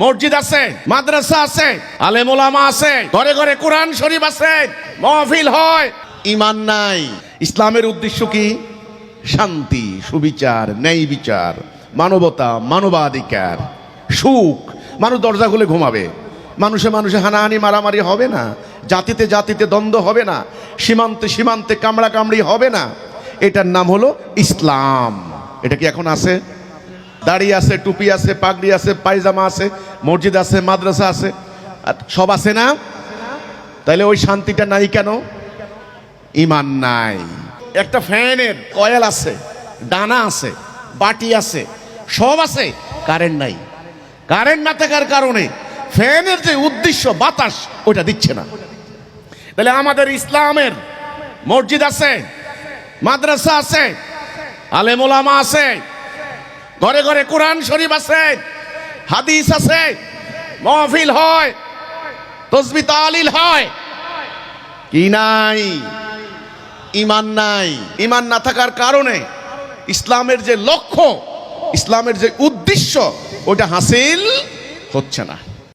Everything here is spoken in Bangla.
মসজিদ আছে, মাদ্রাসা আছে, আলেম ওলামা আছে, ঘরে ঘরে কোরআন শরীফ আছে, মাহফিল হয়, ঈমান নাই। ইসলামের উদ্দেশ্য কি? শান্তি, সুবিচার, ন্যায় বিচার, মানবতা, মানবাধিকার, সুখ। মানুষ দরজা খুলে ঘুমাবে, মানুষে মানুষে হানাহানি মারামারি হবে না, জাতিতে জাতিতে দ্বন্দ্ব হবে না, সীমান্তে সীমান্তে কামড়া কামড়ি হবে না। এটার নাম হলো ইসলাম। এটা কি এখন আছে? দাড়ি আছে, টুপি আছে, পাগড়ি আছে, পায়জামা আছে, মসজিদ আছে, মাদ্রাসা আছে, সব আছে না? তাহলে ওই শান্তিটা নাই কেন? ঈমান নাই। একটা ফ্যানের কয়েল আছে, ডানা আছে, বাটি আছে, সব আছে, কারেন্ট নাই। কারেন্ট না থাকার কারণে ফ্যানের যে উদ্দেশ্য বাতাস ওটা দিচ্ছে না। তাহলে আমাদের ইসলামের মসজিদ আছে, মাদ্রাসা আছে, আলেম ওলামা আছে, ঘরে ঘরে কোরআন শরীফ আছে, হাদিস আছে, মাহফিল হয়, তাসবিহ তাহলিল হয়, কি নাই? ঈমান নাই। ঈমান না থাকার কারণে ইসলামের যে লক্ষ্য, ইসলামের যে উদ্দেশ্য ওটা হাসিল হচ্ছে না।